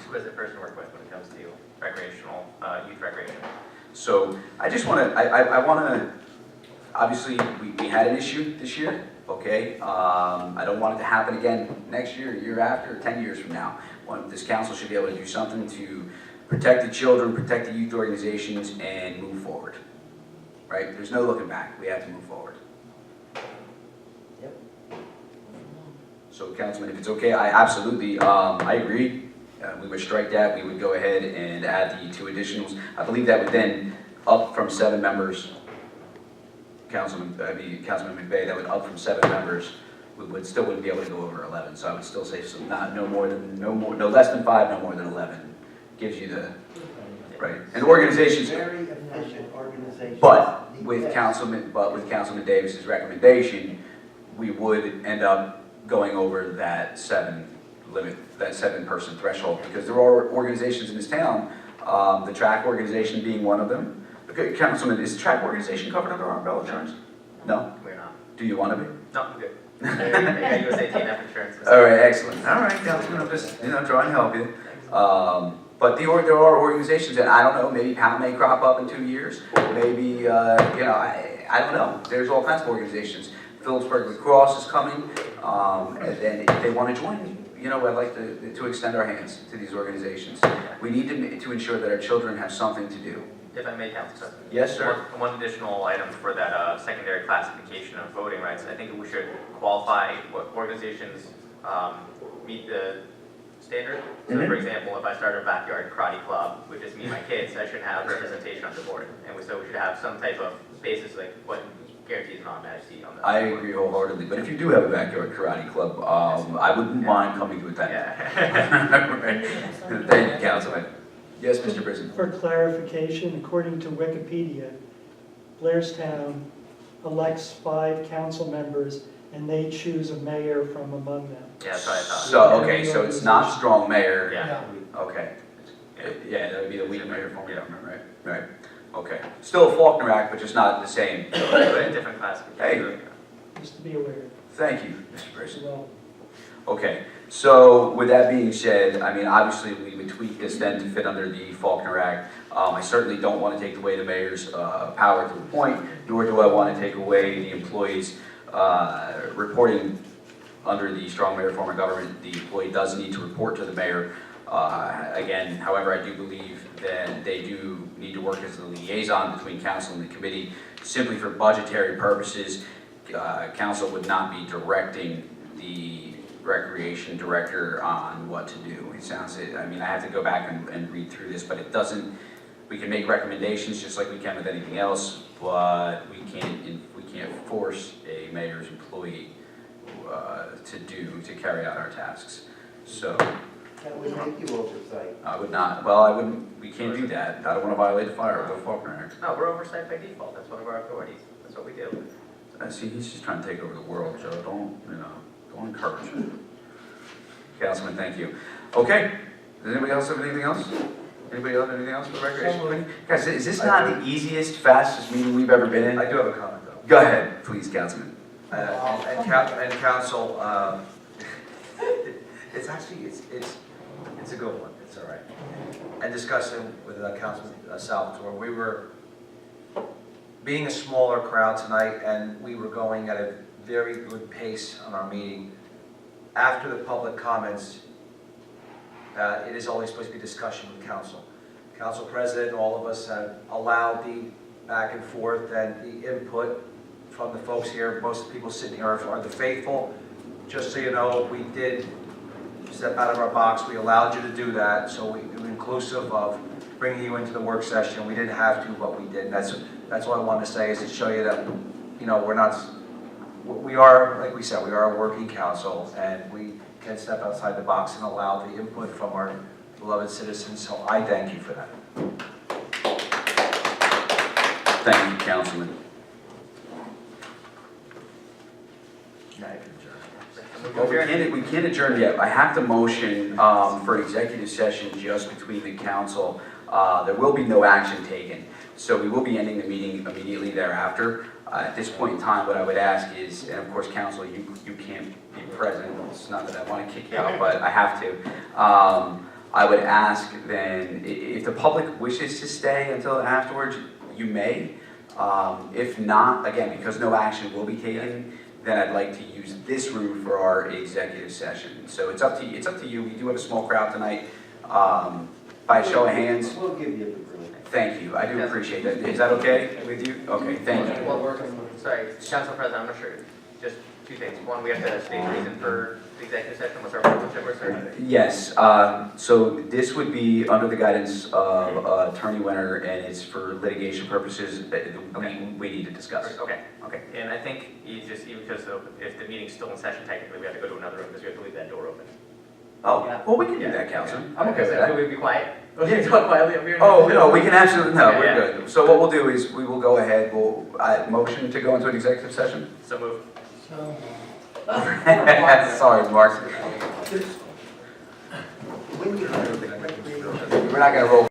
who is the person to work with when it comes to recreational, youth recreation? So I just want to, I want to, obviously, we had an issue this year, okay? I don't want it to happen again next year, year after, 10 years from now. This council should be able to do something to protect the children, protect the youth organizations, and move forward, right? There's no looking back. We have to move forward. Yep. So, Councilman, if it's okay, I absolutely, I agree. We would strike that. We would go ahead and add the 2 additionals. I believe that would then up from 7 members. Councilman McVeigh, that would up from 7 members. We would still wouldn't be able to go over 11. So I would still say no less than 5, no more than 11. Gives you the right. And organizations. Very efficient organization. But with Councilman Davis's recommendation, we would end up going over that 7 limit, that 7-person threshold, because there are organizations in this town, the track organization being one of them. Okay, Councilman, is the track organization covered under our umbrella insurance? No? We're not. Do you want to be? No, I'm good. I got USA TNF insurance. All right, excellent. All right, Councilman, I'm just, trying to help you. But there are organizations that, I don't know, maybe PAL may crop up in 2 years. Maybe, I don't know. There's all kinds of organizations. Phillipsburg Lacrosse is coming, and then if they want to join, I'd like to extend our hands to these organizations. We need to ensure that our children have something to do. If I may, Council President. Yes, sir. One additional item for that secondary classification of voting rights. I think we should qualify what organizations meet the standard. So, for example, if I start a backyard karate club with just me and my kids, I should have representation on the board. And so we should have some type of basis, like what guarantees an automatic seat on the I board. agree wholeheartedly. But if you do have a backyard karate club, I wouldn't mind coming to attend. Yeah. Right. Thank you, Councilman. Yes, Mr. Brisson. For clarification, according to Wikipedia, Blairstown elects 5 council members and they choose a mayor from among them. Yeah, that's what I thought. So, okay, so it's not strong mayor. Yeah. Okay. Yeah. Yeah, that would be the weak mayor form of government, right? Right. Okay. Still a Faulkner Act, but just not the same. But a different classification. Just to be aware. Thank you, Mr. Brisson. Well, Okay, so with that being said, I mean, obviously we would tweak this then to fit under the Faulkner Act. I certainly don't want to take away the mayor's power to a point, nor do I want to take away the employees' reporting under the strong mayor form of government. The employee does need to report to the mayor. Again, however, I do believe that they do need to work as the liaison between council and the committee. Simply for budgetary purposes, council would not be directing the recreation director on what to do. It sounds, I mean, I have to go back and read through this, but it doesn't, we can make recommendations just like we can with anything else, but we can't force a mayor's employee to carry out our tasks. So That would make you oversight. I would not, well, I wouldn't, we can't do that. I don't want to violate the Faulkner Act. No, we're oversight by default. That's one of our authorities. That's what we do. See, he's just trying to take over the world, Joe. Don't encourage him. Councilman, thank you. Okay, does anybody else have anything else? Anybody else have anything else for the recreation committee? Guys, is this not the easiest, fastest meeting we've ever been in? I do have a comment though. Go ahead, please, Councilman. And council, it's actually, it's a good one, it's all right. And discussing with Councilman Salvatore, we were being a smaller crowd tonight and we were going at a very good pace on our meeting. After the public comments, it is always supposed to be discussion with council. Council President, all of us have allowed the back and forth and the input from the folks here. Most people sitting here are the faithful. Just so you know, we did step out of our box. We allowed you to do that, so we were inclusive of bringing you into the work session. We didn't have to, but we did. That's what I wanted to say, is to show you that, we are, like we said, we are a working council, and we can step outside the box and allow the input from our beloved citizens, so I thank you for that. Thank you, Councilman. Well, we can't adjourn yet. I have to motion for an executive session just between the council. There will be no action taken, so we will be ending the meeting immediately thereafter. At this point in time, what I would ask is, and of course, council, you can't be present. It's not that I want to kick you out, but I have to. I would ask then, if the public wishes to stay until afterwards, you may. If not, again, because no action will be taken, then I'd like to use this room for our executive session. So it's up to you, we do have a small crowd tonight. By a show of hands, We'll give you the room. thank you, I do appreciate that. Is that okay with you? Okay, thank you. Well, sorry, Council President, I'm not sure, just two things. One, we have to state the reason for the executive session, what's our purpose, sir? Yes, so this would be under the guidance of Attorney Winter, and it's for litigation purposes that we need to discuss. Okay, Okay. and I think you just, even because if the meeting's still in session, technically, we have to go to another room because we have to leave that door open. Oh, well, we can do that, Councilman. I'm okay with that. Can we be quiet? Okay, talk quietly up here. Oh, no, we can absolutely, no, Yeah, we're yeah. good. So what we'll do is, we will go ahead, motion to go into an executive session? So move. So. Sorry, Mark. When you. We're not gonna roll